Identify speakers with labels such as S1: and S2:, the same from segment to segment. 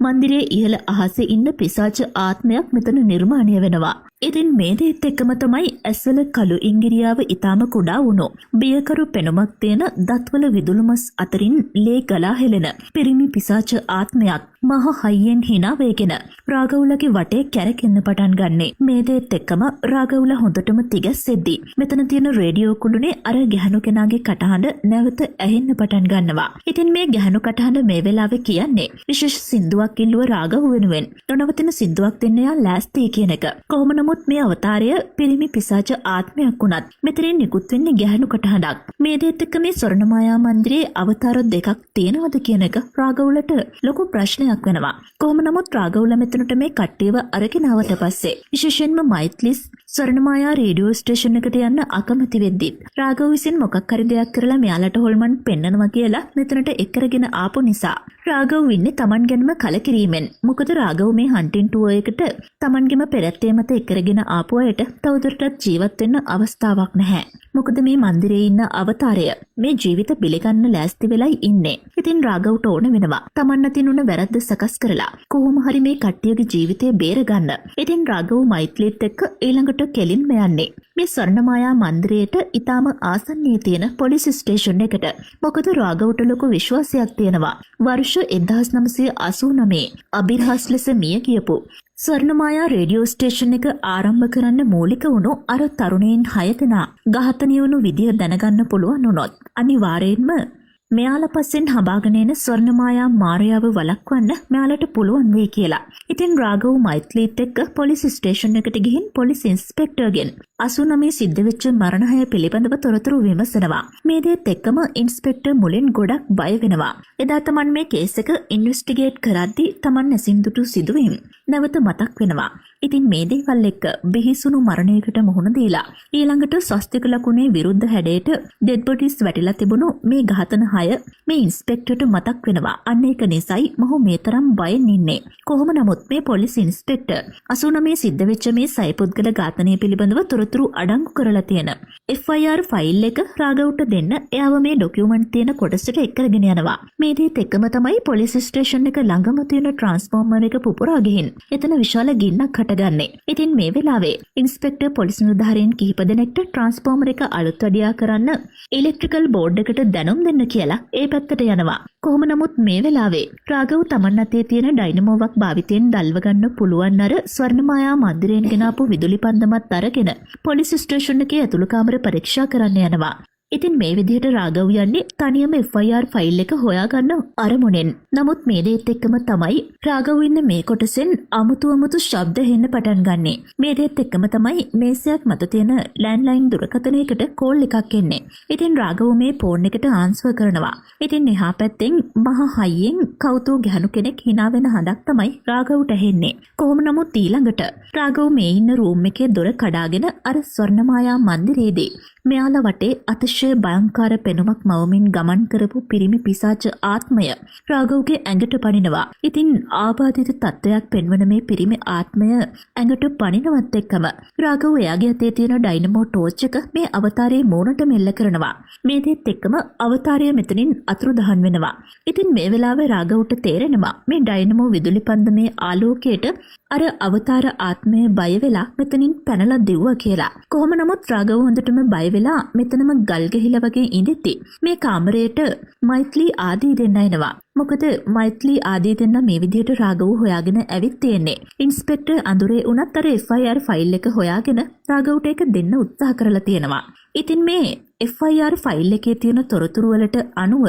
S1: මන්දිරයේ ඉහළ අහසේ ඉන්න පිසාච ආත්මයක් මෙතන නිර්මාණය වෙනවා. ඉතින් මේ දේත් එක්කම තමයි ඇස්වල කළු ඉංගිරියාව ඊටාම කුඩා වුණු බියකරු පෙනුමක් තියෙන දත්වල විදුළුමස් අතරින් ලේ ගලා හෙළෙන පිරිමි පිසාච ආත්මයක් මහ හයියෙන් hina වේගෙන රාගවුලගේ වටේ කැරකෙන්න පටන් ගන්නෙ. මේ දේත් එක්කම රාගවුල හොඳටම තිගැස්සෙද්දි මෙතන තියෙන රේඩියෝ කුළුනේ අර ගැහණු කෙනාගේ කටහඬ නැවත ඇහෙන්න පටන් ගන්නවා. ඉතින් මේ ගැහණු කටහඬ මේ වෙලාවේ කියන්නේ විශේෂ සින්දුවක් ඉල්ලුව රාගව වෙනුවෙන් නොනවතින සින්දුවක් දෙන්න යා ලෑස්ති කියන එක. කොහොම නමුත් මේ අවතාරය පිරිමි පිසාච ආත්මයක් වුණත් මෙතනින් නිකුත් වෙන්නේ ගැහණු කටහඬක්. මේ දේත් එක්ක මේ ස්වර්ණමායා මන්දිරයේ අවතාර දෙකක් තියෙනවද කියන එක රාගවුලට ලොකු ප්‍රශ්නයක් වෙනවා. කොහොම නමුත් රාගවුල මෙතනට මේ කට්ටියව අරගෙන ආවට පස්සේ විශේෂයෙන්ම මෛත්‍රිස් ස්වර්ණමායා රේඩියෝ ස්ටේෂන් එකට යන්න අකමැති වෙද්දි රාගව විසින් මොකක් හරි දෙයක් කරලා මෙයාලට හොල්මන් පෙන්නනවා කියලා මෙතනට එක්කරගෙන ආපු නිසා රාගව ඉන්නේ Taman ගැනම කලකිරීමෙන්. මොකද රාගව මේ හන්ටින් ටුවර් එකට Tamanගෙම පෙරත්තේ මත එක්කරගෙන ආපු අයට තවදුරටත් ජීවත් වෙන්න අවස්ථාවක් නැහැ. මොකද මේ මන්දිරයේ ඉන්න අවතාරය මේ ජීවිත පිළිගන්න ලෑස්ති වෙලයි ඉන්නේ. ඉතින් රාගවට ඕන වෙනවා Taman අතින් උන වැරද්ද සකස් කරලා කොහොම හරි මේ කට්ටියගේ ජීවිතේ බේරගන්න. ඉතින් රාගව මෛත්‍රියත් එක්ක ඊළඟට කෙලින්ම යන්නේ මේ ස්වර්ණමායා මන්දිරයට ඊටාම ආසන්නයේ තියෙන පොලිස් ස්ටේෂන් එකට. මොකද රාගවට ලොකු විශ්වාසයක් තියෙනවා. වර්ෂ 1989 අබිරහස් ලෙස මිය ගියපු ස්වර්ණමායා රේඩියෝ ස්ටේෂන් එක ආරම්භ කරන්න මූලික වුණු අර තරුණයින් 6 දෙනා ඝාතනය වුණු විදිය දැනගන්න පුළුවන් වුණොත් අනිවාර්යයෙන්ම මෙයාලා පස්සෙන් හඹාගෙන එන ස්වර්ණමායා මායාව වළක්වන්න මෙයාලට පුළුවන් වෙයි කියලා. ඉතින් රාගව මෛත්‍රීත් එක්ක පොලිස් ස්ටේෂන් එකට ගිහින් පොලිස් ඉන්ස්පෙක්ටර්ගෙන් 89 සිද්ධ වෙච්ච මරණහය පිළිබඳව තොරතුරු විමසනවා. මේ දේත් එක්කම ඉන්ස්පෙක්ටර් මුලින් ගොඩක් බය වෙනවා. එදා Taman මේ කේස් එක ඉන්වෙස්ටිගේට් කරද්දී Taman නැසින් දුටු සිදුවීම් නැවත මතක් වෙනවා. ඉතින් මේ දේවල් එක්ක බිහිසුණු මරණයකට මුහුණ දීලා ඊළඟට ස්වස්තික ලකුණේ විරුද්ධ හැඩයට ඩෙඩ් බොඩිස් වැටිලා තිබුණු මේ ඝාතන 6 මේ ඉන්ස්පෙක්ටර්ට මතක් වෙනවා. අන්න ඒක නිසායි මොහු මේ තරම් බයෙන් ඉන්නේ. කොහොම නමුත් මේ පොලිස් ඉන්ස්පෙක්ටර් 89 සිද්ධ වෙච්ච මේ සයිපුද්ගල ඝාතනය පිළිබඳව තොරතුරු අඩංගු කරලා තියෙන FIR ෆයිල් එක රාගවුට දෙන්න එයාව මේ ඩොකියුමන්ට් තියෙන කොටසට එක්කගෙන යනවා. මේ දේත් එක්කම තමයි පොලිස් ස්ටේෂන් එක ළඟම තියෙන ට්‍රාන්ස්ෆෝමර් එක පුපුරා ගිහින් එතන විශාල ගින්නක් හටගන්නේ. ඉතින් මේ වෙලාවේ ඉන්ස්පෙක්ටර් පොලිස් නිලධාරීන් කිහිප දෙනෙක්ට ට්‍රාන්ස්ෆෝමර් එක අලුත් වැඩියා කරන්න ඉලෙක්ට්‍රිකල් බෝඩ් එකට දැනුම් දෙන්න කියලා ඒ පැත්තට යනවා. කොහොම නමුත් මේ වෙලාවේ රාගව Taman අතේ තියෙන ඩයිනමෝවක් භාවිතයෙන් දල්ව ගන්න පුළුවන් අර ස්වර්ණමායා මන්දිරයෙන් ගෙනාපු විදුලි පන්දමත් අරගෙන පොලිස් ස්ටේෂන් එකේ ඇතුළු කාමර පරීක්ෂා කරන්න යනවා. ඉතින් මේ විදිහට රාගව යන්නේ තනියම FIR ෆයිල් එක හොයාගන්න අරමුණෙන්. නමුත් මේ දේත් එක්කම තමයි රාගව ඉන්න මේ කොටසෙන් අමුතු ශබ්ද හෙන්න පටන් ගන්නෙ. මේ දේත් එක්කම තමයි මේසයක් මත තියෙන ලෑන්ඩ්ලයින් දුරකථනයකට කෝල් එකක් එන්නේ. ඉතින් රාගව මේ ෆෝන් එකට ආන්සර් කරනවා. ඉතින් එහා පැත්තෙන් මහ හයියෙන් කවුතු ගැහණු කෙනෙක් hina වෙන හඬක් තමයි රාගවට ඇහෙන්නේ. කොහොම නමුත් ඊළඟට රාගව මේ ඉන්න රූම් එකේ දොර කඩාගෙන අර ස්වර්ණමායා මන්දිරයේදී මෙයාලා වටේ අතිශය භයංකාර පෙනුමක් මවමින් ගමන් කරපු පිරිමි පිසාච ආත්මය රාගවගේ ඇඟට පනිනවා. ඉතින් ආබාධිත තත්ත්වයක් පෙන්වන මේ පිරිමි ආත්මය ඇඟට පනිනවත් එක්කම රාගව එයාගේ අතේ තියෙන ඩයිනමෝ ටෝච් එක මේ අවතාරයේ මූණට මෙල්ල කරනවා. මේ දේත් එක්කම අවතාරය මෙතනින් අතුරුදහන් වෙනවා. ඉතින් මේ වෙලාවේ රාගවට තේරෙනවා මේ ඩයිනමෝ විදුලි පන්දමේ ආලෝකයට අර අවතාර ආත්මය බය වෙලා මෙතනින් පැනලා දෙව්වා කියලා. කොහොම නමුත් රාගව හොඳටම බය වෙලා මෙතනම ගල් ගහිලා වගේ ඉඳිති මේ කාමරයට මෛත්‍රී ආදී දෙන්න එනවා. මොකද මෛත්‍රී ආදී දෙන්න මේ විදිහට රාගව හොයාගෙන ඇවිත් තියෙන්නේ. ඉන්ස්පෙක්ටර් අඳුරේ උනත් අර FIR ෆයිල් එක හොයාගෙන රාගවට ඒක දෙන්න උත්සාහ කරලා තියෙනවා. ඉතින් මේ FIR ෆයිල් එකේ තියෙන තොරතුරු වලට අනුව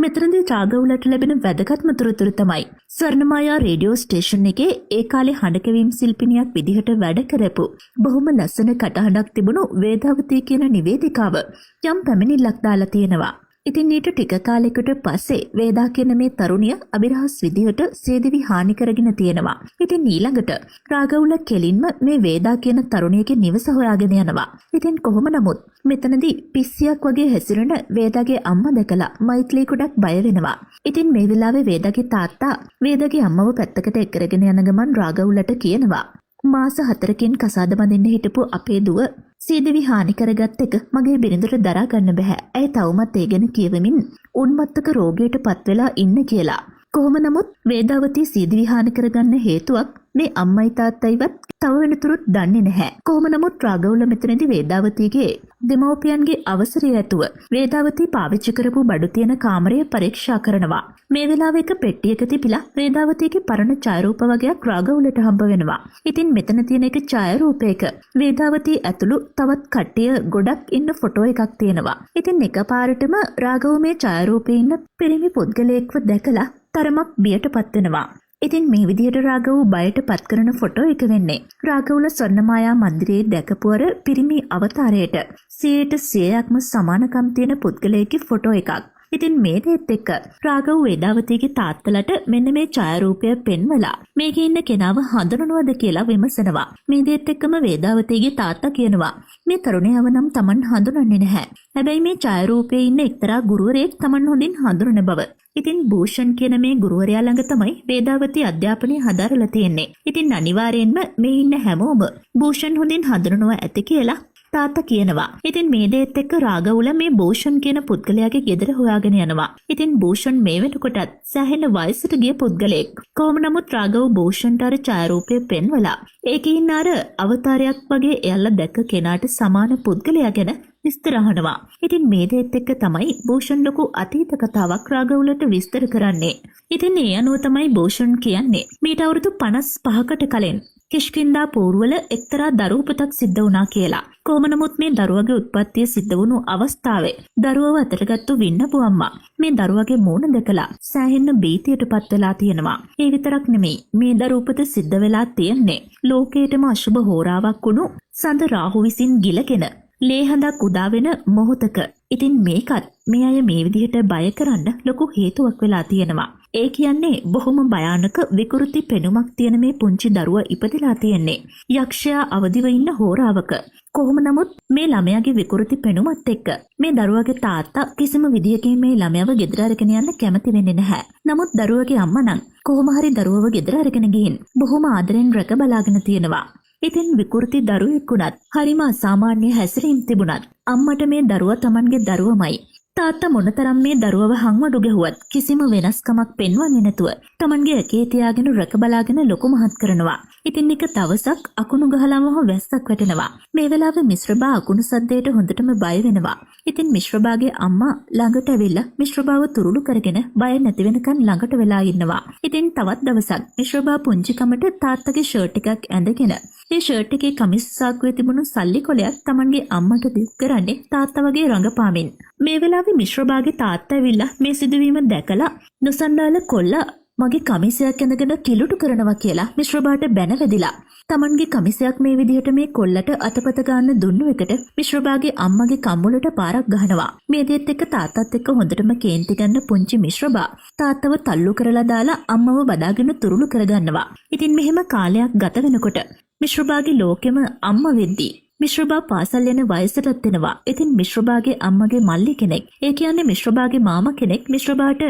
S1: මෙතනදී රාගවලට ලැබෙන වැදගත්ම තොරතුරු තමයි ස්වර්ණමායා රේඩියෝ ස්ටේෂන් එකේ ඒ කාලේ හඬකවීම් ශිල්පිනියක් විදිහට වැඩ කරපු බොහොම ලස්සන කටහඬක් තිබුණු වේදාවතී කියන නිවේදිකාව යම් පැමිණිල්ලක් දාලා තියෙනවා. ඉතින් ඊට ටික කාලයකට පස්සේ වේදා කියන මේ තරුණිය අබිරහස් විදිහට සේදිවි හානි කරගෙන තියෙනවා. ඉතින් ඊළඟට රාගවුල කෙලින්ම මේ වේදා කියන තරුණියගේ නිවස හොයාගෙන යනවා. ඉතින් කොහොම නමුත් මෙතනදී පිස්සියක් වගේ හැසිරෙන වේදාගේ අම්මා දැකලා මෛත්‍රී ගොඩක් බය වෙනවා. ඉතින් මේ වෙලාවේ වේදාගේ තාත්තා වේදාගේ අම්මව පැත්තකට එක්කරගෙන යන ගමන් රාගවුලට කියනවා මාස 4කින් කසාද බඳින්න හිටපු අපේ දුව සීදෙවි හානි කරගත් එක මගේ බිරිඳට දරා ගන්න බෑ. ඇයි තවමත් ඒ ගැන කියවමින් උන්මත්තක රෝගයට පත් වෙලා ඉන්න කියලා. කොහොම නමුත් වේදාවතී සීදිවිහාන කරගන්න හේතුවක් මේ අම්මයි තාත්තයිවත් තව වෙනතුරුත් දන්නේ නැහැ. කොහොම නමුත් රාගවුල මෙතනදී වේදාවතීගේ දෙමව්පියන්ගේ අවසරය ඇතුව වේදාවතී පාවිච්චි කරපු බඩු තියෙන කාමරය පරීක්ෂා කරනවා. මේ වෙලාවේ එක පෙට්ටියක තිබිලා වේදාවතීගේ පරණ ඡායාරූප වගේක් රාගවුලට හම්බ වෙනවා. ඉතින් මෙතන තියෙන එක ඡායාරූපයක වේදාවතී ඇතුළු තවත් කට්ටිය ගොඩක් ඉන්න ෆොටෝ එකක් තියෙනවා. ඉතින් එකපාරටම රාගව මේ ඡායාරූපේ ඉන්න පිරිමි පුද්ගලයෙක්ව දැකලා තරමක් බියටපත් වෙනවා. ඉතින් මේ විදිහට රාගව බයට පත් කරන ෆොටෝ එක වෙන්නේ රාගවුල ස්වර්ණමායා මන්දිරයේ දැකපුවර පිරිමි අවතාරයට 100%ක්ම සමානකම් තියෙන පුද්ගලයෙක්ගේ ෆොටෝ එකක්. ඉතින් මේ දෙත් එක්ක රාගව වේදාවතීගේ තාත්තලට මෙන්න මේ ඡායාරූපය පෙන්වලා මේකේ ඉන්න කෙනාව හඳුනනවද කියලා විමසනවා. මේ දෙත් එක්කම වේදාවතීගේ තාත්තා කියනවා මේ තරුණයව නම් Taman හඳුනන්නේ නැහැ. හැබැයි මේ ඡායාරූපයේ ඉන්න එක්තරා ගුරුවරයෙක් Taman හොඳින් හඳුනන බව. ඉතින් භූෂන් කියන මේ ගුරුවරයා ළඟ තමයි වේදාවතී අධ්‍යාපනය හදාරලා තියෙන්නේ. ඉතින් අනිවාර්යෙන්ම මේ ඉන්න හැමෝම භූෂන් හොඳින් හඳුනනවා ඇති කියලා තාත්තා කියනවා. ඉතින් මේ දේත් එක්ක රාගවුල මේ භූෂන් කියන පුද්ගලයාගේ ගෙදර හොයාගෙන යනවා. ඉතින් භූෂන් මේ වෙනකොටත් සෑහෙන වයසට ගිය පුද්ගලෙක්. කොහොම නමුත් රාගව භූෂන්ට අර ඡායාරූපය පෙන්වලා ඒකේ ඉන්න අර අවතාරයක් වගේ එයාලා දැක්ක කෙනාට සමාන පුද්ගලයා ගැන විස්තර අහනවා. ඉතින් මේ දේත් එක්ක තමයි භූෂන් ලොකු අතීත කතාවක් රාගවුලට විස්තර කරන්නේ. ඉතින් ඒ අනුව තමයි භූෂන් කියන්නේ මීට අවුරුදු 55කට කලින් කිෂ්කින්දා පෝරුවල එක්තරා දරුවපතක් සිද්ධ වුණා කියලා. කොහොම නමුත් මේ දරුවගේ උත්පත්තිය සිද්ධ වුණු අවස්ථාවේ දරුවව අතටගත්තු වින්නපු අම්මා මේ දරුවගේ මූණ දැකලා සෑහෙන බීතියටපත් වෙලා තියෙනවා. ඒ විතරක් නෙමෙයි මේ දරුවපත සිද්ධ වෙලා තියෙන්නේ ලෝකේටම අශුභ හෝරාවක් වුණු සඳ රාහු විසින් ගිලගෙන ලේ හඳක් උදා වෙන මොහොතක. ඉතින් මේකත් මේ අය මේ විදිහට බය කරන්න ලොකු හේතුවක් වෙලා තියෙනවා. ඒ කියන්නේ බොහොම භයානක විකෘති පෙනුමක් තියෙන මේ පුංචි දරුවා ඉපදලා තියෙන්නේ යක්ෂයා අවදිව ඉන්න හෝරාවක. කොහොම නමුත් මේ ළමයාගේ විකෘති පෙනුමත් එක්ක මේ දරුවගේ තාත්තා කිසිම විදියකින් මේ ළමයාව ගෙදර අරගෙන යන්න කැමති වෙන්නේ නැහැ. නමුත් දරුවගේ අම්මා නම් කොහොම හරි දරුවව ගෙදර අරගෙන ගිහින් බොහොම ආදරෙන් රැක බලාගෙන තියෙනවා. ඉතින් විකෘති දරුවෙක් වුණත් හරිම අසාමාන්‍ය හැසිරීම් තිබුණත් අම්මට මේ දරුවා Tamanගේ දරුවමයි. තාත්තා මොනතරම් මේ දරුවව හංවඩු ගැහුවත් කිසිම වෙනස්කමක් පෙන්වන්නේ නැතුව Tamanගේ ඇකේ තියාගෙන රැක බලාගෙන ලොකු මහත් කරනවා. ඉතින් එක දවසක් අකුණු ගහලාම වැස්සක් වැටෙනවා. මේ වෙලාවේ මිශ්‍රබා අකුණු සද්දයට හොඳටම බය වෙනවා. ඉතින් මිශ්‍රබාගේ අම්මා ළඟට ඇවිල්ලා මිශ්‍රබාව තුරුළු කරගෙන බය නැති වෙනකන් ළඟට වෙලා ඉන්නවා. ඉතින් තවත් දවසක් මිශ්‍රබා පුංචිකමට තාත්තගේ ෂර්ට් එකක් ඇඳගෙන ඒ ෂර්ට් එකේ කමිස් සාක්කුවේ තිබුණු සල්ලි කොලයක් Tamanගේ අම්මට දික් කරන්නේ තාත්තා වගේ රඟපාමින්. මේ වෙලාවේ මිශ්‍රබාගේ තාත්තා ඇවිල්ලා මේ සිදුවීම දැකලා නොසන්ඩාල කොල්ලා මගේ කමිසයක් ඇඳගෙන කිලුටු කරනවා කියලා මිශ්‍රබාට බැනවැදිලා Tamanගේ කමිසයක් මේ විදිහට මේ කොල්ලට අතපත ගන්න දුන්නු එකට මිශ්‍රබාගේ අම්මගේ කම්මුලට පාරක් ගහනවා. මේ දෙත් එක්ක තාත්තත් එක්ක හොඳටම කේන්ති ගන්න පුංචි මිශ්‍රබා තාත්තව තල්ලු කරලා දාලා අම්මව බදාගෙන තුරුළු කරගන්නවා. ඉතින් මෙහෙම කාලයක් ගත වෙනකොට මිශ්‍රබාගේ ලෝකෙම අම්මා වෙද්දී මිශ්‍රබා පාසල් යන වයසටත් එනවා. ඉතින් මිශ්‍රබාගේ අම්මගේ මල්ලි කෙනෙක්, ඒ කියන්නේ මිශ්‍රබාගේ මාමා කෙනෙක් මිශ්‍රබාට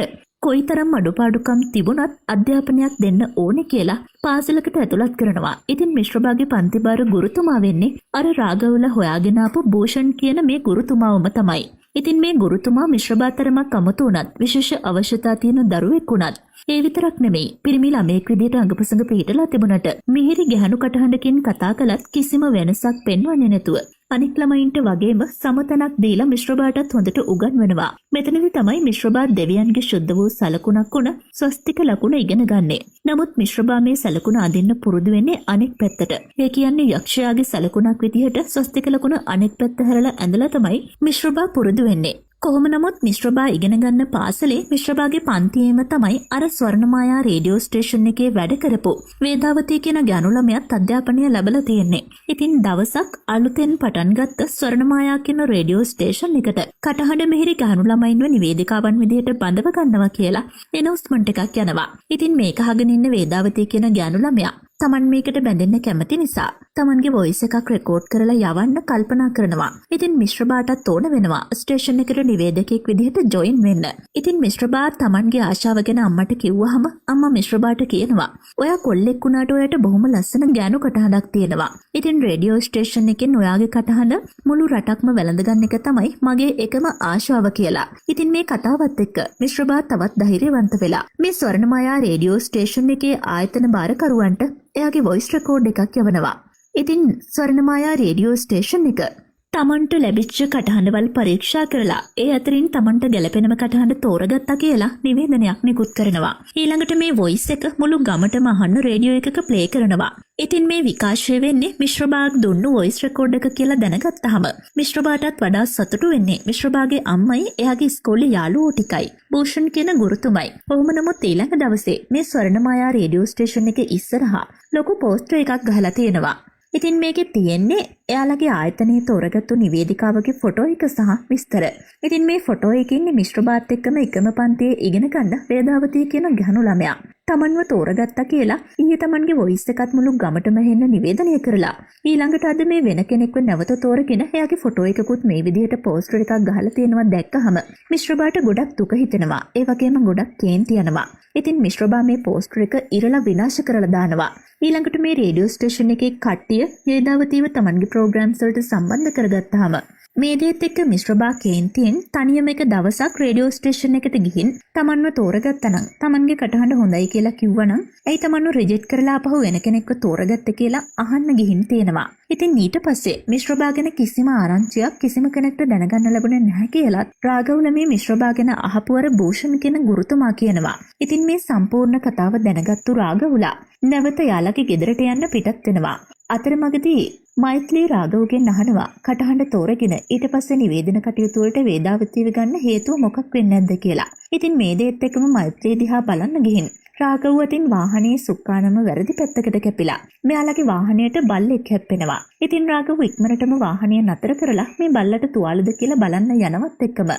S1: කොයිතරම් අඩුපාඩුකම් තිබුණත් අධ්‍යාපනයක් දෙන්න ඕනේ කියලා පාසලකට ඇතුළත් කරනවා. ඉතින් මිශ්‍රබාගේ පන්තිබාර ගුරුතුමා වෙන්නේ අර රාගවල හොයාගෙන ආපු භූෂන් කියන මේ ගුරුතුමාවම තමයි. ඉතින් මේ ගුරුතුමා මිශ්‍රබා තරමක් අමුතු වුණත් විශේෂ අවශ්‍යතා තියෙන දරුවෙක් වුණත් ඒ විතරක් නෙමෙයි පිරිමි ළමයෙක් විදිහට අඟපසඟ පිහිටලා තිබුණට මිහිරි ගැහණු කටහඬකින් කතා කළත් කිසිම වෙනසක් පෙන්වන්නේ නැතුව අනික් ළමයින්ට වගේම සමතනක් දීලා මිශ්‍රබාටත් හොඳට උගන්වනවා. මෙතනදී තමයි මිශ්‍රබා දෙවියන්ගේ සුද්ධ වූ සලකුණක් වුණ ස්වස්තික ලකුණ ඉගෙන ගන්නේ. නමුත් මිශ්‍රබා මේ සලකුණ අදින්න පුරුදු වෙන්නේ අනෙක් පැත්තට. ඒ කියන්නේ යක්ෂයාගේ සලකුණක් විදිහට ස්වස්තික ලකුණ අනෙක් පැත්ත හැරලා ඇඳලා තමයි මිශ්‍රබා පුරුදු වෙන්නේ. කොහොම නමුත් මිශ්‍රබා ඉගෙන ගන්න පාසලේ මිශ්‍රබාගේ පන්තියේම තමයි අර ස්වර්ණමායා රේඩියෝ ස්ටේෂන් එකේ වැඩ කරපු වේදාවතී කියන ගෑනු ළමයාත් අධ්‍යාපනය ලැබලා තියෙන්නේ. ඉතින් දවසක් අලුතෙන් පටන් ගත්ත ස්වර්ණමායා කියන රේඩියෝ ස්ටේෂන් එකට කටහඬ මෙහෙරි ගෑනු ළමයින්ව නිවේදිකාවන් විදිහට බඳව ගන්නවා කියලා එනවුස්මන්ට් එකක් යනවා. ඉතින් මේක අහගෙන ඉන්න වේදාවතී කියන ගෑනු ළමයා තමන් මේකට බැඳෙන්න කැමති නිසා තමන්ගේ වොයිස් එකක් රෙකෝඩ් කරලා යවන්න කල්පනා කරනවා. ඉතින් මිශ්‍ර බාටත් ඕන වෙනවා ස්ටේෂන් එකට නිවේදකයෙක් විදිහට ජොයින් වෙන්න. ඉතින් මිශ්‍ර බා තමන්ගේ ආශාව ගැන අම්මට කිව්වහම අම්මා මිශ්‍ර බාට කියනවා ඔයා කොල්ලෙක් වුණාට ඔයාට බොහොම ලස්සන ගෑනු කටහඬක් තියෙනවා. ඉතින් රේඩියෝ ස්ටේෂන් එකෙන් ඔයාගේ කටහඬ මුළු රටක්ම වැළඳ ගන්න එක තමයි මගේ එකම ආශාව කියලා. ඉතින් මේ කතාවත් එක්ක මිශ්‍ර බා තවත් ධෛර්යවන්ත වෙලා මේ ස්වර්ණමායා රේඩියෝ ස්ටේෂන් එකේ ආයතන භාරකරුවන්ට එයාගේ වොයිස් රෙකෝඩ් එකක් යවනවා. ඉතින් ස්වර්ණමායා රේඩියෝ ස්ටේෂන් එක තමන්ට ලැබිච්ච කටහඬවල් පරීක්ෂා කරලා ඒ අතරින් තමන්ට ගැළපෙනම කටහඬ තෝරගත්තා කියලා නිවේදනයක් නිකුත් කරනවා. ඊළඟට මේ වොයිස් එක මුළු ගමටම අහන්න රේඩියෝ එකක ප්ලේ කරනවා. ඉතින් මේ විකාශය වෙන්නේ මිශ්‍රබාග් දුන්නු වොයිස් රෙකෝඩ් එක කියලා දැනගත්තාම මිශ්‍රබාටත් වඩා සතුටු වෙන්නේ මිශ්‍රබාගේ අම්මයි එයාගේ ඉස්කෝලේ යාළුවෝ ටිකයි. භූෂන් කියන ගුරුතුමයි. කොහොම නමුත් ඊළඟ දවසේ මේ ස්වර්ණමායා රේඩියෝ ස්ටේෂන් එකේ ඉස්සරහා ලොකු පෝස්ටර් එකක් ගහලා තියෙනවා. ඉතින් මේකේ තියෙන්නේ එයාලගේ ආයතනයේ තෝරගත්තු නිවේදිකාවගේ ෆොටෝ එක සහ විස්තර. ඉතින් මේ ෆොටෝ එකේ ඉන්නේ මිශ්‍රබාත් එක්කම එකම පන්තියේ ඉගෙන ගන්න වේදාවතී කියන ගැහණු ළමයා. තමන්ව තෝරගත්තා කියලා ඊයේ තමන්ගේ වොයිස් එකත් මුළු ගමටම හෙන්න නිවේදනය කරලා. ඊළඟට අද මේ වෙන කෙනෙක්ව නැවත තෝරගෙන එයාගේ ෆොටෝ එකකුත් මේ විදිහට පෝස්ටර් එකක් ගහලා තියෙනවා දැක්කහම මිශ්‍රබාට ගොඩක් දුක හිතෙනවා. ඒ වගේම ගොඩක් කේන්ති යනවා. ඉතින් මිශ්‍රබා මේ පෝස්ටර් එක ඉරලා විනාශ කරලා දානවා. ඊළඟට මේ රේඩියෝ ස්ටේෂන් එකේ කට්ටිය වේදාවතීව තමන්ගේ ප්‍රෝග්‍රෑම්ස් වලට සම්බන්ධ කරගත්තාම මේ දේත් එක්ක මිශ්‍රබා කේන්තියෙන් තනියම එක දවසක් රේඩියෝ ස්ටේෂන් එකට ගිහින් තමන්ව තෝරගත්තා නම් තමන්ගේ කටහඬ හොඳයි කියලා කිව්වනම් ඇයි තමන්ව රිජෙක්ට් කරලා ආපහු වෙන කෙනෙක්ව තෝරගත්තේ කියලා අහන්න ගිහින් තියෙනවා. ඉතින් ඊට පස්සේ මිශ්‍රබා ගැන කිසිම ආරංචියක් කිසිම කෙනෙක්ට දැනගන්න ලැබුණේ නැහැ කියලත් රාගවුල මේ මිශ්‍රබා ගැන අහපුවර භූෂන් කියන ගුරුතුමා කියනවා. ඉතින් මේ සම්පූර්ණ කතාව දැනගත්තු රාගවුලා නැවත යාළගේ ගෙදරට යන්න පිටත් වෙනවා. අතරමඟදී මෛත්‍රී රාගව්ගෙන් අහනවා කටහඬ තෝරගෙන ඊට පස්සේ නිවේදන කටයුතු වලට වේදාවතීව ගන්න හේතුව මොකක් වෙන්නේ නැද්ද කියලා. ඉතින් මේ දේත් එක්කම මෛත්‍රී දිහා බලන්න ගිහින් රාගව් අතින් වාහනේ සුක්කානම වැරදි පැත්තකට කැපිලා මෙයාලගේ වාහනයට බල්ලෙක් හැප්පෙනවා. ඉතින් රාගව් ඉක්මනටම වාහනය නතර කරලා මේ බල්ලට තුවාලද කියලා බලන්න යනවත් එක්කම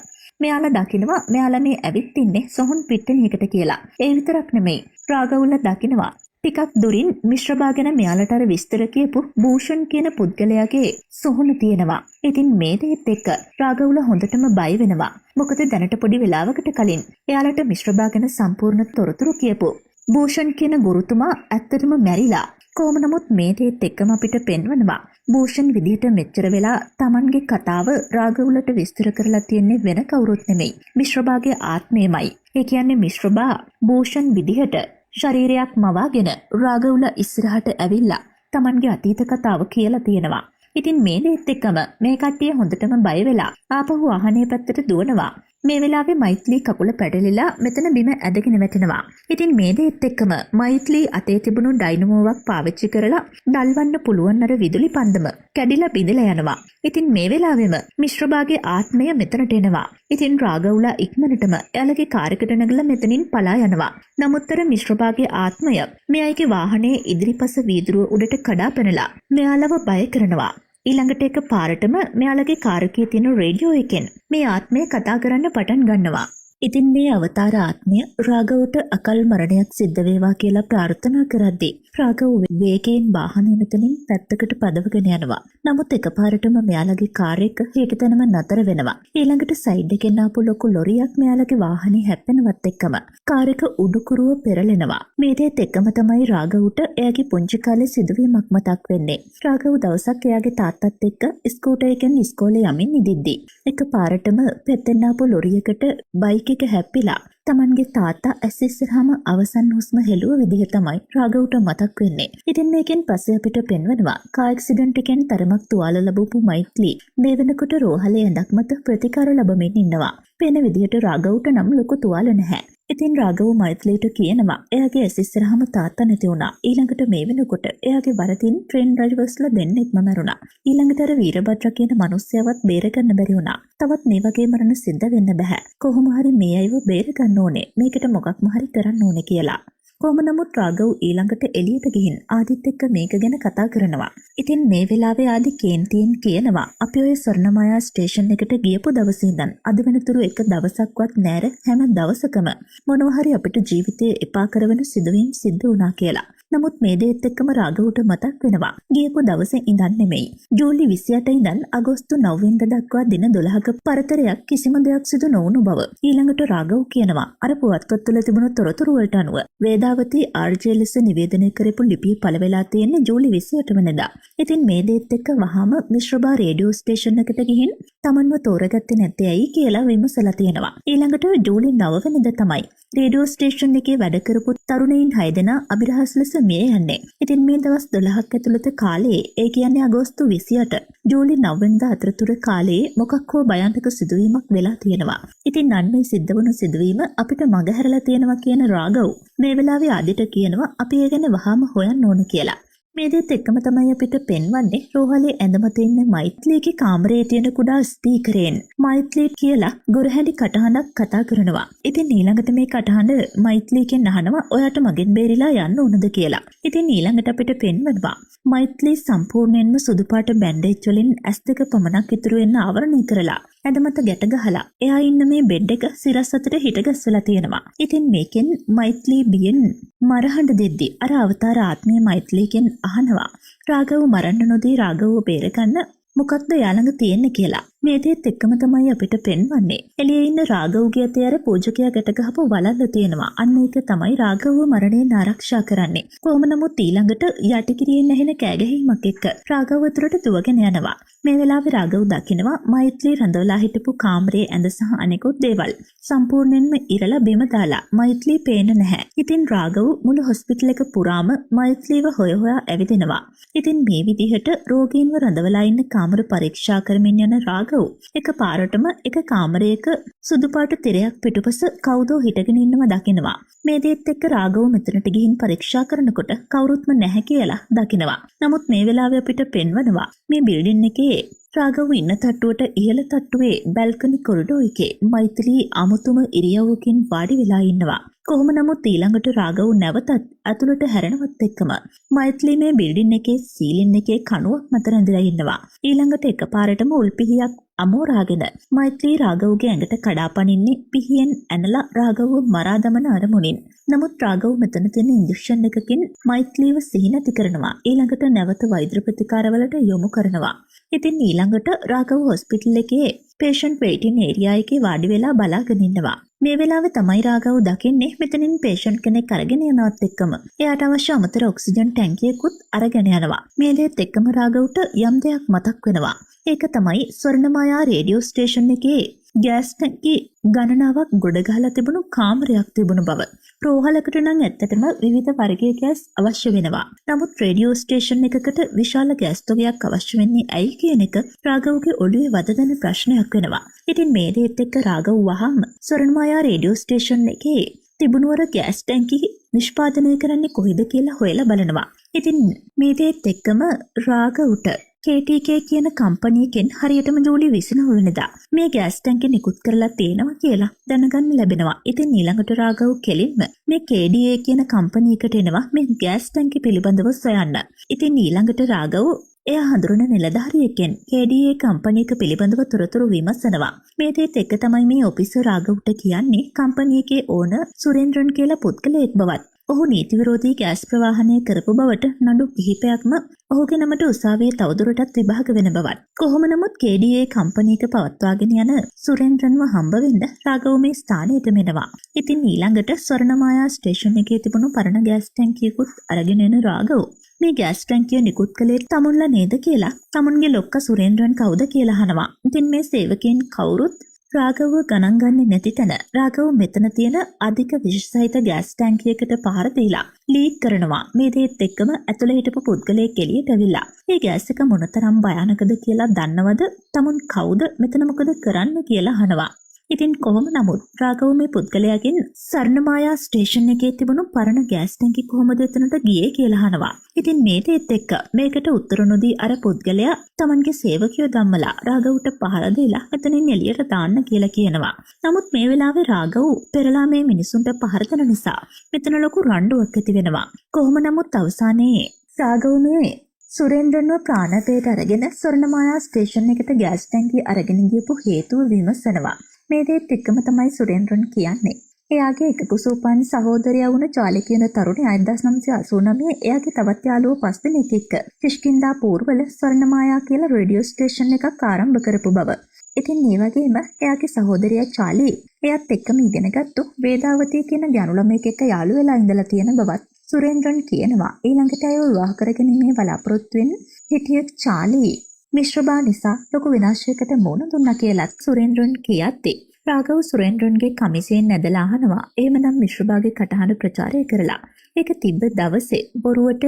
S1: මෙයාලා දකිනවා මෙයාලා මේ ඇවිත් ඉන්නේ සොහොන් පිට්ටනියකට කියලා. ඒ විතරක් නෙමෙයි රාගව්ල දකිනවා ටිකක් දුරින් මිශ්‍රබා ගැන මෙයාලට අර විස්තර කියපු භූෂන් කියන පුද්ගලයාගේ සොහොන තියෙනවා. ඉතින් මේ දේත් එක්ක රාගවුල හොඳටම බය වෙනවා. මොකද දැනට පොඩි වෙලාවකට කලින් එයාලට මිශ්‍රබා ගැන සම්පූර්ණ තොරතුරු කියපු භූෂන් කියන ගුරුතුමා ඇත්තටම මැරිලා. කොහොම නමුත් මේ දේත් එක්කම අපිට පෙන්වනවා භූෂන් විදිහට මෙච්චර වෙලා Tamanගේ කතාව රාගවුලට විස්තර කරලා තියන්නේ වෙන කවුරුත් නෙමෙයි මිශ්‍රබාගේ ආත්මයමයි. ඒ කියන්නේ මිශ්‍රබා භූෂන් විදිහට ශරීරයක් මවාගෙන රාගවුල ඉස්සරහට ඇවිල්ලා Tamanගේ අතීත කතාව කියලා තියෙනවා. ඉතින් මේ දේත් එක්කම මේ කට්ටිය හොඳටම බය වෙලා ආපහු වාහනේ පැත්තට දුවනවා. මේ වෙලාවේ මෛත්‍රී කකුල පැටලිලා මෙතන බිම ඇදගෙන වැටෙනවා. ඉතින් මේ දේත් එක්කම මෛත්‍රී අතේ තිබුණු ඩයිනමෝවක් පාවිච්චි කරලා දල්වන්න පුළුවන් අර විදුලි පන්දම කැඩිලා බිඳලා යනවා. ඉතින් මේ වෙලාවෙම මිශ්‍රබාගේ ආත්මය මෙතනට එනවා. ඉතින් රාගවුලා ඉක්මනටම එයාලගේ කාර් එකට නැගලා මෙතනින් පලා යනවා. නමුත් අර මිශ්‍රබාගේ ආත්මය මෙයාගේ වාහනේ ඉදිරිපස වීදුරුව උඩට කඩා පැනලා මෙයාලව බය කරනවා. ඊළඟට එක පාරටම මෙයාලගේ කාර් එකේ තියෙන රේඩියෝ එකෙන් මේ ආත්මය කතා කරන්න පටන් ගන්නවා. ඉතින් මේ අවතාර ආත්මය රාගව්ට අකල් මරණයක් සිද්ධ වේවා කියලා ප්‍රාර්ථනා කරද්දී රාගව් වේගයෙන් වාහනේ මෙතනින් පැත්තකට පදවගෙන යනවා. නමුත් එකපාරටම මෙයාලගේ කාර් එක හේකතනම නතර වෙනවා. ඊළඟට සයිඩ් එකෙන් ආපු ලොකු ලොරියක් මෙයාලගේ වාහනේ හැප්පෙනවත් එක්කම කාර් එක උඩුකුරුව පෙරලෙනවා. මේ දේත් එක්කම තමයි රාගව්ට එයාගේ පුංචි කාලේ සිදුවීමක් මතක් වෙන්නේ. රාගව් දවසක් එයාගේ තාත්තත් එක්ක ස්කූටර් එකෙන් ඉස්කෝලේ යමින් ඉදිද්දී එකපාරටම පැත්තෙන් ආපු ලොරියකට බයික් එක හැප්පිලා Tamanගේ තාත්තා ඇස් ඉස්සරහම අවසන් හුස්ම හෙළුව විදිහ තමයි රාගව්ට මතක් වෙන්නේ. ඉතින් මේකෙන් පස්සේ අපිට පෙන්වනවා කාර් ඇක්සිඩන්ට් එකෙන් තරමක් තුවාල ලැබපු මෛත්‍රී මේ වෙනකොට රෝහලේ ඇඳක් මත ප්‍රතිකාර ලැබමින් ඉන්නවා. වෙන විදිහට රාගව්ට නම් ලොකු තුවාල නැහැ. ඉතින් රාගව් මෛත්‍රීට කියනවා එයාගේ ඇස් ඉස්සරහම තාත්තා නැති වුණා. ඊළඟට මේ වෙනකොට එයාගේ වරදින් ට්‍රේන් ඩ්‍රයිවර්ස්ලා දෙන්නෙක්ම මැරුණා. ඊළඟට අර වීරභද්‍ර කියන මිනිස්සයවත් බේරගන්න බැරි වුණා. තවත් මේ වගේ මරණ සිද්ධ වෙන්න බෑ. කොහොම හරි මේ අයව බේරගන්න ඕනේ. මේකට මොකක්ම හරි කරන්න ඕනේ කියලා. කොහොම නමුත් රාගව් ඊළඟට එළියට ගිහින් ආදිත් එක්ක මේක ගැන කතා කරනවා. ඉතින් මේ වෙලාවේ ආදි කේන්තියෙන් කියනවා අපි ඔය ස්වර්ණමායා ස්ටේෂන් එකට ගියපු දවසේ ඉඳන් අද වෙනතුරු එක දවසක්වත් නැර හැම දවසකම මොනවා හරි අපිට ජීවිතේ එපා කරන සිදුවීම් සිද්ධ වුණා කියලා. නමුත් මේ දේත් එක්කම රාඝවට මතක් වෙනවා ගියපු දවසේ ඉඳන් නෙමෙයි. ජූලි 28 ඉඳන් අගෝස්තු 9 වෙනිදා දක්වා දින 12ක පරතරයක් කිසිම දෙයක් සිදු නොවුණු බව. ඊළඟට රාඝව කියනවා අර පුවත්පත් තුළ තිබුණු තොරතුරු වලට අනුව වේදාවති ආර්.ජේ ලෙස නිවේදනය කරපු ලිපිය පළ වෙලා තියෙන්නේ ජූලි 28 වෙනිදා. ඉතින් මේ දේත් එක්ක වහාම මිශ්‍රබා රේඩියෝ ස්ටේෂන් එකට ගිහින් තමන්ව තෝරගත්තේ නැත්තේ ඇයි කියලා විමසලා තියෙනවා. ඊළඟට ජූලි 9 වෙනිදා තමයි රේඩියෝ ස්ටේෂන් එකේ වැඩ කරපු තරුණයින් 6 දෙනා අභිරහස් ලෙස මිය යන්නේ. ඉතින් මේ දවස් 12ක් ඇතුළත කාලයේ ඒ කියන්නේ අගෝස්තු 28 ජූලි 9 වෙනිදා අතරතුර කාලයේ මොකක් හෝ භයානක සිදුවීමක් වෙලා තියෙනවා. ඉතින් අන්නේ සිද්ධ වුණු සිදුවීම අපිට මගහැරලා තියෙනවා කියන රාඝව මේ වෙලාවේ ආදිට කියනවා අපි ඒ ගැන වහාම හොයන්න ඕන කියලා. මේ දෙත් එක්කම තමයි අපිට පෙන්වන්නේ රෝහලේ ඇඳමත ඉන්න මෛත්‍රීගේ කාමරයේ තියෙන කුඩා ස්පීකරයෙන් මෛත්‍රී කියලා ගොරහැඩි කටහඬක් කතා කරනවා. ඉතින් ඊළඟට මේ කටහඬ මෛත්‍රීගෙන් අහනවා ඔයාට මගෙන් බේරිලා යන්න ඕනද කියලා. ඉතින් ඊළඟට අපිට පෙන්වනවා මෛත්‍රී සම්පූර්ණයෙන්ම සුදු පාට බැන්ඩේජ් වලින් ඇස් දෙක පමණක් ඉතුරු වෙන්න ආවරණය කරලා ඇඳමත ගැට ගහලා එයා ඉන්න මේ බෙඩ් එක සිරස් අතට හිටගස්සලා තියෙනවා. ඉතින් මේකෙන් මෛත්‍රී බියෙන් මරහඬ දෙද්දි අර අවතාර ආත්මීය මෛත්‍රීගෙන් අහනවා රාඝව මරන්න නොදී රාඝවව බේරගන්න මොකක්ද යාළඟ තියෙන්නේ කියලා. මේ දේත් එක්කම තමයි අපිට පෙන්වන්නේ එළියේ ඉන්න රාඝවගේ අතේ අර පූජකයා ගැට ගහපු වලල්ල තියෙනවා. අන්න ඒක තමයි රාඝවව මරණයෙන් ආරක්ෂා කරන්නේ. කොහොම නමුත් ඊළඟට යටිකිරියෙන් ඇහෙන කෑගැහීමක් එක්ක රාඝව අතරට දුවගෙන යනවා. මේ වෙලාවේ රාඝව දකිනවා මෛත්‍රී රඳවලා හිටපු කාමරයේ ඇඳ සහ අනෙකුත් දේවල් සම්පූර්ණයෙන්ම ඉරලා බිම දාලා මෛත්‍රී පේන්න නැහැ. ඉතින් රාඝව මුළු හොස්පිටල් එක පුරාම මෛත්‍රීව හොයා ඇවිදිනවා. ඉතින් මේ විදිහට රෝගීන්ව රඳවලා ඉන්න කාමර පරීක්ෂා කරමින් යන රාඝව එක පාරටම එක කාමරයක සුදු පාට තිරයක් පිටුපස කවුදෝ හිටගෙන ඉන්නව දකිනවා. මේ දේත් එක්ක රාඝව මෙතනට ගිහින් පරීක්ෂා කරනකොට කවුරුත්ම නැහැ කියලා දකිනවා. නමුත් මේ වෙලාවේ අපිට පෙන්වනවා මේ බිල්ඩින් එකේ රාඝව ඉන්න තට්ටුවට ඉහළ තට්ටුවේ බැල්කනි කොරිඩෝ එකේ මෛත්‍රී අමුතුම ඉරියව්වකින් වාඩි වෙලා ඉන්නවා. කොහොම නමුත් ඊළඟට රාඝව නැවතත් ඇතුළට හැරෙනවත් එක්කම මෛත්‍රී මේ බිල්ඩින් එකේ සීලින් එකේ කණුවක් මත රැඳලා ඉන්නවා. ඊළඟට එකපාරටම උල්පිහියක් අමෝරාගෙන මෛත්‍රී රාඝවගේ ඇඟට කඩාපනින්නේ පිහියෙන් ඇනලා රාඝවව මරා දමන අරමුණින්. නමුත් රාඝව මෙතන තියෙන ඉන්ජෙක්ෂන් එකකින් මෛත්‍රීව සිහි නැති කරනවා. ඊළඟට නැවත වෛද්‍ය ප්‍රතිකාරවලට යොමු කරනවා. ඉතින් ඊළඟට රාඝව හොස්පිටල් එකේ patient waiting area එකේ වාඩි වෙලා බලාගෙන ඉන්නවා. මේ වෙලාවේ තමයි රාඝව දකින්නේ මෙතනින් patient කෙනෙක් අරගෙන යනවත් එක්කම එයාට අවශ්‍ය අමතර ඔක්සිජන් ටැංකියකුත් අරගෙන යනවා. මේ දේත් එක්කම රාඝවට යම් දෙයක් මතක් වෙනවා. ඒක තමයි ස්වර්ණමායා රේඩියෝ ස්ටේෂන් එකේ ගෑස් ටැංකි ගණනාවක් ගොඩ ගහලා තිබුණු කාමරයක් තිබුණු බව. රෝහලකට නම් ඇත්තටම විවිධ වර්ගයේ ගෑස් අවශ්‍ය වෙනවා. නමුත් රේඩියෝ ස්ටේෂන් එකකට විශාල ගෑස් තොගයක් අවශ්‍ය වෙන්නේ ඇයි කියන එක රාඝවගේ ඔළුවේ වදදෙන ප්‍රශ්නයක් වෙනවා. ඉතින් මේ දේත් එක්ක රාඝව වහාම ස්වර්ණමායා රේඩියෝ ස්ටේෂන් එකේ තිබුණු අර ගෑස් ටැංකි නිෂ්පාදනය කරන්නේ කොහෙද කියලා හොයලා බලනවා. ඉතින් මේ දේත් එක්කම රාඝවට KTK කියන කම්පැනි එකෙන් හරියටම ජූලි 29 වෙනිදා මේ ගෑස් ටැංකිය නිකුත් කරලා තියෙනවා කියලා දැනගන්න ලැබෙනවා. ඉතින් ඊළඟට රාඝව කෙලින්ම මේ KDA කියන කම්පැනි එකට එනවා මේ ගෑස් ටැංකිය පිළිබඳව සොයන්න. ඉතින් ඊළඟට රාඝව එයා හඳුනන නිලධාරියෙක්ගෙන් KDA කම්පැනි එක පිළිබඳව තොරතුරු විමසනවා. මේ දේත් එක්ක තමයි මේ ඔෆිසර් රාඝවට කියන්නේ කම්පැනි එකේ ඕනර් සුරේන්ද්‍රන් කියලා පුද්ගලයෙක් බවත්. ඔහු නීති විරෝධී ගෑස් ප්‍රවාහනය කරපු බවට නඩු කිහිපයක්ම ඔහුගේ නමට උසාවියේ තවදුරටත් විභාග වෙන බවත්. කොහොම නමුත් KDA කම්පැනි එක පවත්වාගෙන යන සුරේන්ද්‍රන්ව හම්බ වෙන්න රාඝව මේ ස්ථානයට මෙනවා. ඉතින් ඊළඟට ස්වර්ණමායා ස්ටේෂන් එකේ තිබුණු පරණ ගෑස් ටැංකියකුත් අරගෙන එන රාඝව මේ ගෑස් ටැංකිය නිකුත් කළේ තමුන්ලා නේද කියලා තමුන්ගේ ලොක්කා සුරේන්ද්‍රන් කවුද කියලා අහනවා. ඉතින් මේ සේවකයන් කවුරුත් රාඝව ගණන් ගන්නේ නැති තැන රාඝව මෙතන තියෙන අධික විෂසහිත ගෑස් ටැංකියකට පහර දීලා ලීක් කරනවා. මේ දේත් එක්කම ඇතුළේ හිටපු පුද්ගලයෙක් එළියට ඇවිල්ලා මේ ගෑස් එක මොනතරම් භයානකද කියලා දන්නවද? තමුන් කවුද? මෙතන මොකද කරන්න කියලා අහනවා. ඉතින් කොහොම නමුත් රාඝව මේ පුද්ගලයාගෙන් ස්වර්ණමායා ස්ටේෂන් එකේ තිබුණු පරණ ගෑස් ටැංකිය කොහොමද එතනට ගියේ කියලා අහනවා. ඉතින් මේ දේත් එක්ක මේකට උත්තර නොදී අර පුද්ගලයා තමන්ගේ සේවකයෝ ධම්මලා රාඝවට පහර දීලා මෙතනින් එළියට දාන්න කියලා කියනවා. නමුත් මේ වෙලාවේ රාඝව පෙරලා මේ මිනිසුන්ට පහර දෙන නිසා මෙතන ලොකු රණ්ඩුවක් ඇති වෙනවා. කොහොම නමුත් අවසානයේ රාඝව මේ සුරේන්ද්‍රන්ව ප්‍රාණපේට අරගෙන ස්වර්ණමායා ස්ටේෂන් එකට ගෑස් ටැංකිය අරගෙන ගියපු හේතුව විමසනවා. මේ දේත් එක්කම තමයි සුරේන්ද්‍රන් කියන්නේ එයාගේ එක කුසූපන් සහෝදරයා වුණ චාලි කියන තරුණයා 1989 එයාගේ තවත් යාළුවෝ 5 දෙනෙක් එක්ක කිෂ්කින්ධා පූර්වවල ස්වර්ණමායා කියලා රේඩියෝ ස්ටේෂන් එකක් ආරම්භ කරපු බව. ඉතින් මේ වගේම එයාගේ සහෝදරයා චාලි එයාත් එක්කම ඉගෙනගත්තු වේදාවතී කියන ගෑනු ළමයෙක් එක්ක යාළු වෙලා ඉඳලා තියෙන බවත් සුරේන්ද්‍රන් කියනවා. ඊළඟට අය විවාහ කරගැනීමේ බලාපොරොත්තු වෙන හිටිය චාලි මිශ්‍රබා නිසා ලොකු විනාශයකට මුහුණ දුන්නා කියලත් සුරේන්ද්‍රන් කියද්දී රාඝව සුරේන්ද්‍රන්ගේ කමිසයෙන් නැදලා අහනවා එහෙමනම් මිශ්‍රබාගේ කටහඬ ප්‍රචාරය කරලා ඒක තිබ්බ දවසේ බොරුවට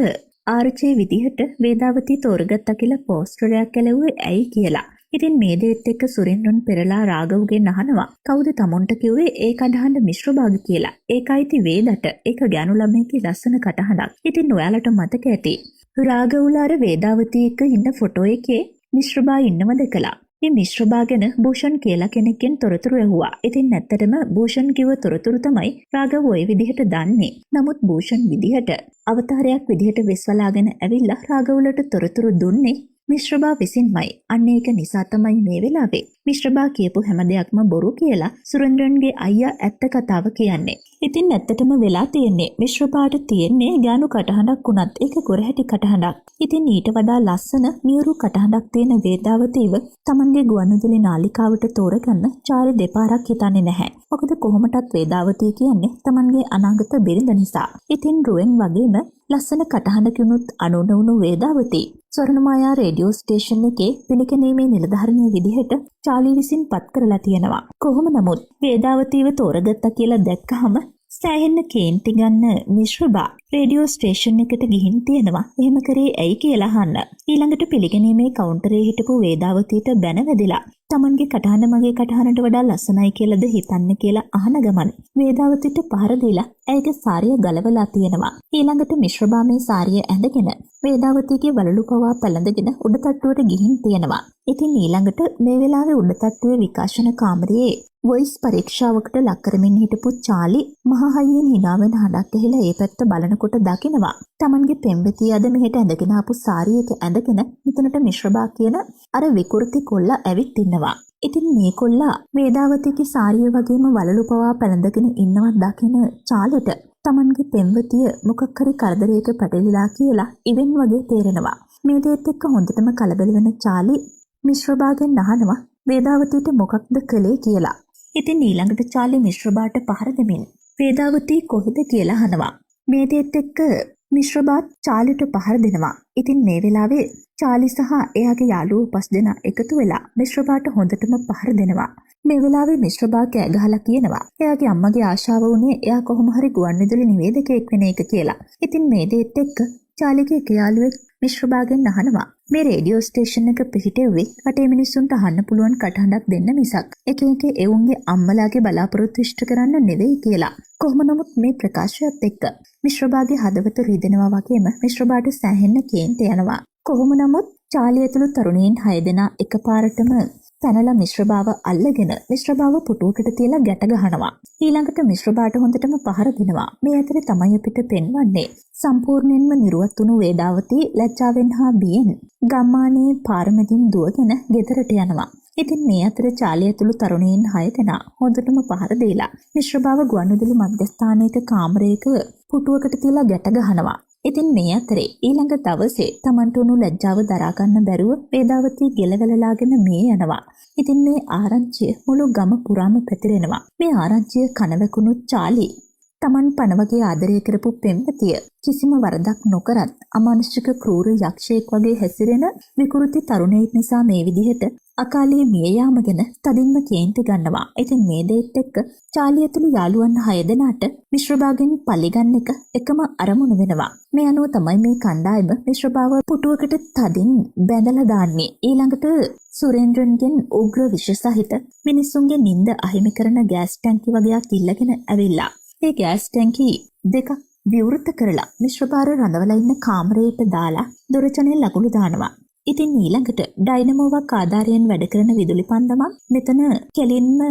S1: ආර්චේ විදිහට වේදාවතී තෝරගත්තා කියලා පෝස්ටරයක් ඇලුවේ ඇයි කියලා. ඉතින් මේ දේත් එක්ක සුරේන්ද්‍රන් පෙරලා රාඝවගෙන් අහනවා කවුද තමුන්ට කිව්වේ ඒ කටහඬ මිශ්‍රබාගේ කියලා. ඒකයිති වේදට ඒක ගෑනු ළමයිගේ ලස්සන කටහඬක්. ඉතින් ඔයාලට මතක ඇති රාඝවුලාර වේදාවතී එක්ක ඉන්න ෆොටෝ එකේ මිශ්‍රබා ඉන්නව දැකලා. මේ මිශ්‍රබා ගැන භූෂන් කියලා කෙනෙක්ගෙන් තොරතුරු ඇහුවා. ඉතින් ඇත්තටම භූෂන් කිව්ව තොරතුරු තමයි රාඝව ওই විදිහට දන්නේ. නමුත් භූෂන් විදිහට අවතාරයක් විදිහට වෙස්වලාගෙන ඇවිල්ලා රාඝවලට තොරතුරු දුන්නේ මිශ්‍රබා විසින්මයි. අන්න ඒක නිසා තමයි මේ වෙලාවේ මිශ්‍රබා කියපු හැම දෙයක්ම බොරු කියලා සුරේන්ද්‍රන්ගේ අයියා ඇත්ත කතාව කියන්නේ. ඉතින් ඇත්තටම වෙලා තියෙන්නේ මිශ්‍රබාට තියෙන්නේ ගානු කටහඬක් වුණත් ඒක කොරහැටි කටහඬක්. ඉතින් ඊට වඩා ලස්සන මියුරු කටහඬක් තියෙන වේදාවතීව තමන්ගේ ගුවන්විදුලි නාලිකාවට තෝරගන්න චාරි දෙපාරක් හිතන්නේ නැහැ. මොකද කොහොමටත් වේදාවතී කියන්නේ තමන්ගේ අනාගත බිරිඳ නිසා. ඉතින් රුවෙන් වගේම ලස්සන කටහඬකිනුත් අනුනවුණු වේදාවතී ස්වර්ණමායා රේඩියෝ ස්ටේෂන් එකේ පිළිගැනීමේ නිලධාරිණිය විදිහට චාලි විසින් පත් කරලා තියෙනවා. කොහොම නමුත් වේදාවතීව තෝරගත්තා කියලා දැක්කහම සෑහෙන්න කේන්ති ගන්න මිශ්‍රබා රේඩියෝ ස්ටේෂන් එකට ගිහින් තියෙනවා. එහෙම කරේ ඇයි කියලා අහන්න. ඊළඟට පිළිගැනීමේ කවුන්ටරේ හිටපු වේදාවතීට බැන වැදිලා තමන්ගේ කටහඬ මගේ කටහඬට වඩා ලස්සනයි කියලාද හිතන්නේ කියලා අහන ගමන් වේදාවතීට පහර දීලා ඇයගේ සාරිය ගලවලා තියෙනවා. ඊළඟට මිශ්‍රබා මේ සාරිය ඇඳගෙන වේදාවතීගේ වලලු පවා පැලඳගෙන උඩ තට්ටුවට ගිහින් තියෙනවා. ඉතින් ඊළඟට මේ වෙලාවේ උඩ තට්ටුවේ විකාශන කාමරයේ වොයිස් පරීක්ෂාවකට ලක් කරමින් හිටපු චාලි මහ හයියෙන් hina වෙන හඬක් ඇහිලා ඒ පැත්ත බලනකොට දකිනවා. තමන්ගේ පෙම්වතිය අද මෙහෙට ඇඳගෙන ආපු සාරියක ඇඳගෙන මෙතනට මිශ්‍රබා කියන අර විකෘති කොල්ලා ඇවිත් ඉන්නවා. ඉතින් මේ කොල්ලා වේදාවතීගේ සාරිය වගේම වලලු පවා පැලඳගෙන ඉන්නවා දකින චාලිට තමන්ගේ පෙම්වතිය මොකක් හරි කරදරයක පැටලිලා කියලා ඉවෙන් වගේ තේරෙනවා. මේ දේත් එක්ක හොඳටම කලබල වෙන චාලි මිශ්‍රබාගෙන් අහනවා වේදාවතීට මොකක්ද කළේ කියලා. ඉතින් ඊළඟට චාලි මිශ්‍රබාට පහර දෙමින් වේදාවතී කොහෙද කියලා අහනවා. මේ දේත් එක්ක මිශ්‍රබාත් චාලිට පහර දෙනවා. ඉතින් මේ වෙලාවේ චාලි සහ එයාගේ යාළුවෝ 5 දෙනා එකතු වෙලා මිශ්‍රබාට හොඳටම පහර දෙනවා. මේ වෙලාවේ මිශ්‍රබා කෑ ගහලා කියනවා එයාගේ අම්මගේ ආශාව වුණේ එයා කොහොම හරි ගුවන්විදුලි නිවේදකයෙක් වෙන එක කියලා. ඉතින් මේ දේත් එක්ක චාලිගේ එක යාළුවෙක් මිශ්‍රබාගෙන් අහනවා මේ රේඩියෝ ස්ටේෂන් එක පිහිටෙව්වේ රටේ මිනිස්සුන්ට අහන්න පුළුවන් කටහඬක් දෙන්න මිසක් එක එක එවුන්ගේ අම්මලාගේ බලාපොරොත්තු ඉෂ්ට කරන්න නෙවෙයි කියලා. කොහොම නමුත් මේ ප්‍රකාශයත් එක්ක මිශ්‍රබාගේ හදවත රිදෙනවා වගේම මිශ්‍රබාට සෑහෙන්න කේන්ති යනවා. කොහොම නමුත් චාලි ඇතුළු තරුණීන් 6 දෙනා එකපාරටම පැනලා මිශ්‍රබාව අල්ලගෙන මිශ්‍රබාව පුටුවකට තියලා ගැට ගහනවා. ඊළඟට මිශ්‍රබාට හොඳටම පහර දෙනවා. මේ අතරේ තමයි අපිට පෙන්වන්නේ සම්පූර්ණයෙන්ම නිරුවත් වුණු වේදාවතී ලැජ්ජාවෙන් හා බියෙන් ගම්මානයේ පාරමැදින් දුවගෙන ගෙදරට යනවා. ඉතින් මේ අතර චාලි ඇතුළු තරුණීන් 6 දෙනා හොඳටම පහර දීලා මිශ්‍රබාව ගුවන්විදුලි මධ්‍යස්ථානයක කාමරයක පුටුවකට තියලා ගැට ගහනවා. ඉතින් මේ අතරේ ඊළඟ දවසේ Tamanට උණු ලැජ්ජාව දරා ගන්න බැරුව වේදාවතී ගෙලවැළලාගෙන මේ යනවා. ඉතින් මේ ආරංචිය මුළු ගම පුරාම පැතිරෙනවා. මේ ආරංචිය කනවැකුණු චාලි Taman පණ වගේ ආදරය කරපු පෙම්වතිය කිසිම වරදක් නොකරත් අමානුෂික ක්‍රූර යක්ෂයෙක් වගේ හැසිරෙන විකෘති තරුණයෙක් නිසා මේ විදිහට අකාලේ මිය යාම ගැන තදින්ම කේන්ති ගන්නවා. ඉතින් මේ දේත් එක්ක චාලි ඇතුළු යාළුවන් 6 දෙනාට මිශ්‍රබාගෙන් පල්ලිගන්න එක එකම අරමුණ වෙනවා. මේ අනුව තමයි මේ කණ්ඩායම මිශ්‍රබාව පුටුවකට තදින් බැඳලා දාන්නේ. ඊළඟට සුරේන්ද්‍රන්ගෙන් උග්‍ර විෂ සහිත මිනිස්සුන්ගේ නිින්ද අහිමි කරන ගෑස් ටැංකි වගේක් ඉල්ලගෙන ඇවිල්ලා ඒ ගෑස් ටැංකි දෙකක් විවෘත කරලා මිශ්‍රබාර රඳවලා ඉන්න කාමරයට දාලා දොරචනේ ලකුණු දානවා. ඉතින් ඊළඟට ඩයිනමෝවක් ආධාරයෙන් වැඩ කරන විදුලි පන්දමක් මෙතන කෙලින්ම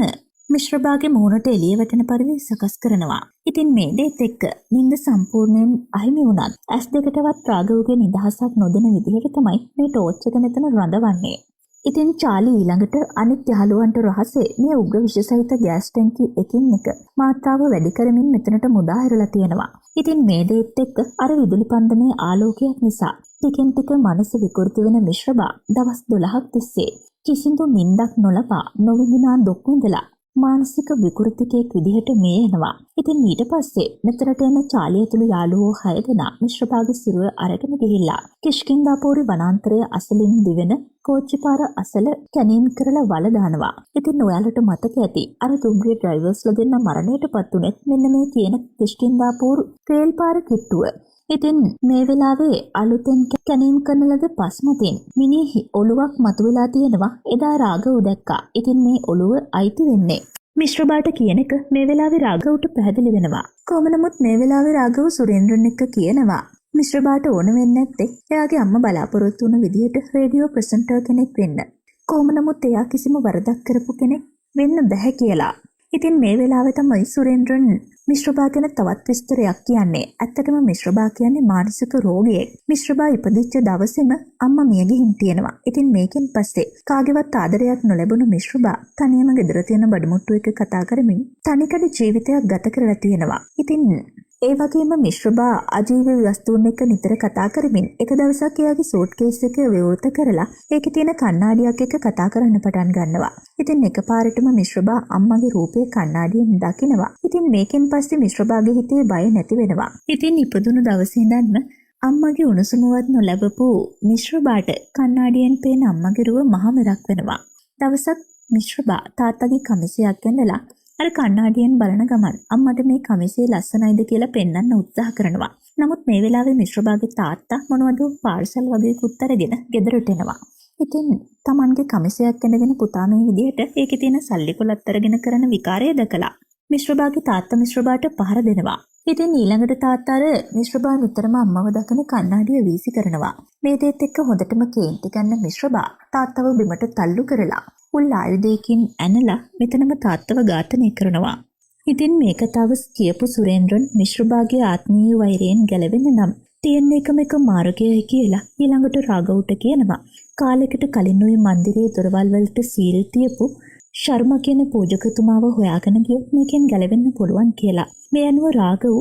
S1: මිශ්‍රබාගේ මූණට එළිය වැටෙන පරිදි සකස් කරනවා. ඉතින් මේ දේත් එක්ක නිින්ද සම්පූර්ණයෙන් අහිමි වුණත් ඇස් දෙකටවත් රාඝවගේ නිදහසක් නොදෙන විදිහට තමයි මේ ටෝච් එක මෙතන රඳවන්නේ. ඉතින් චාලි ඊළඟට අනිත් යහළුවන්ට රහසේ මේ උග්‍ර විෂ සහිත ගෑස් ටැංකි එකින් එක මාත්‍රාව වැඩි කරමින් මෙතනට මුදා හැරලා තියෙනවා. ඉතින් මේ දේත් එක්ක අර විදුලි පන්දමේ ආලෝකයක් නිසා ටිකෙන් ටික මනස විකෘති වෙන මිශ්‍රබා දවස් 12ක් තිස්සේ කිසිදු නිින්දක් නොලබා නොවිඳිනා දුක් විඳලා මානසික විකෘතිකයෙක් විදිහට මේ යනවා. ඉතින් ඊට පස්සේ මෙතනට එන චාලිය ඇතුළු යාළුවෝ 6 දෙනා මිශ්‍රභාගේ සිරුර අරගෙන ගිහිල්ලා කිෂ්කින්ධාපෝරි වනාන්තරයේ අසලින් දිවෙන කෝච්චිපාර අසල කැනීම් කරලා වල දානවා. ඉතින් ඔයාලට මතක ඇති අර දුම්රිය ඩ්‍රයිවර්ස්ලා දෙන්න මරණයටපත් උනේත් මෙන්න මේ කියන කිෂ්කින්ධාපෝරි රේල් පාර කිට්ටුව. ඉතින් මේ වෙලාවේ අලුතෙන් කැනීම් කරන ලද පස්මතින් මිනිහි ඔළුවක් මතුවලා තියෙනවා. එදා රාඝව දැක්කා. ඉතින් මේ ඔළුව අයිති වෙන්නේ මිශ්‍රබාට කියන එක මේ වෙලාවේ රාඝවට පැහැදිලි වෙනවා. කොහොම නමුත් මේ වෙලාවේ රාඝව සුරේන්ද්‍රන් එක්ක කියනවා මිශ්‍රබාට ඕන වෙන්නේ නැත්තේ එයාගේ අම්මා බලාපොරොත්තු වුණ විදිහට රේඩියෝ ප්‍රසන්ටර් කෙනෙක් වෙන්න. කොහොම නමුත් එයා කිසිම වරදක් කරපු කෙනෙක් වෙන්න බැහැ කියලා. ඉතින් මේ වෙලාවේ තමයි සුරේන්ද්‍රන් මිශ්‍රබා ගැන තවත් විස්තරයක් කියන්නේ. ඇත්තටම මිශ්‍රබා කියන්නේ මානසික රෝගියෙක්. මිශ්‍රබා ඉපදිච්ච දවසේම අම්මා මිය ගිහින් තියෙනවා. ඉතින් මේකෙන් පස්සේ කාගේවත් ආදරයක් නොලැබුණු මිශ්‍රබා තනියම ගෙදර තියෙන බඩමුට්ටු එක කතා කරමින් තනිකඩ ජීවිතයක් ගත කරලා තියෙනවා. ඉතින් ඒ වගේම මිශ්‍රබා අජීවී වස්තුන් එක්ක නිතර කතා කරමින් එක දවසක් එයාගේ සූට් කේස් එක විවෘත කරලා ඒකේ තියෙන කණ්ණාඩියක් එක්ක කතා කරන්න පටන් ගන්නවා. ඉතින් එකපාරටම මිශ්‍රබා අම්මගේ රූපේ කණ්ණාඩියෙන් දකිනවා. ඉතින් මේකෙන් පස්සේ මිශ්‍රබාගේ හිතේ බය නැති වෙනවා. ඉතින් ඉපදුණු දවසේ ඉඳන්ම අම්මගේ උණුසුමවත් නොලැබපු මිශ්‍රබාට කණ්ණාඩියෙන් පේන අම්මගේ රුව මහමෙරක් වෙනවා. දවසක් මිශ්‍රබා තාත්තගේ කමිසයක් ඇඳලා අර කණ්ණාඩියෙන් බලන ගමන් අම්මට මේ කමිසය ලස්සනයිද කියලා පෙන්වන්න උත්සාහ කරනවා. නමුත් මේ වෙලාවේ මිශ්‍රබාගේ තාත්තා මොනවද පාර්සල් වගේ කුත් අරගෙන ගෙදරට එනවා. ඉතින් Tamanගේ කමිසයක් ඇඳගෙන පුතා මේ විදිහට ඒකේ තියෙන සල්ලි කොලත් අරගෙන කරන විකාරය දැකලා මිශ්‍රබාගේ තාත්තා මිශ්‍රබාට පහර දෙනවා. ඉතින් ඊළඟට තාත්තා අර මිශ්‍රබා නිතරම අම්මව දකින කණ්ණාඩිය වීසි කරනවා. මේ දේත් එක්ක හොඳටම කේන්ති ගන්න මිශ්‍රබා තාත්තව බිමට තල්ලු කරලා උල් ආයුධයකින් ඇනලා මෙතනම තාත්තව ඝාතනය කරනවා. ඉතින් මේ කතාව කියපු සුරේන්ද්‍රන් මිශ්‍රබාගේ ආත්මීය වෛරයෙන් ගැලවෙන්න නම් තියෙන එකම එක මාර්ගයයි කියලා ඊළඟට රාඝවට කියනවා. කාලයකට කලින් ওই මන්දිරයේ දොරවල් වලට සීල් තියපු ශර්ම කියන පූජකතුමාව හොයාගෙන ගියොත් මේකෙන් ගැලවෙන්න පුළුවන් කියලා. මේ අනුව රාඝව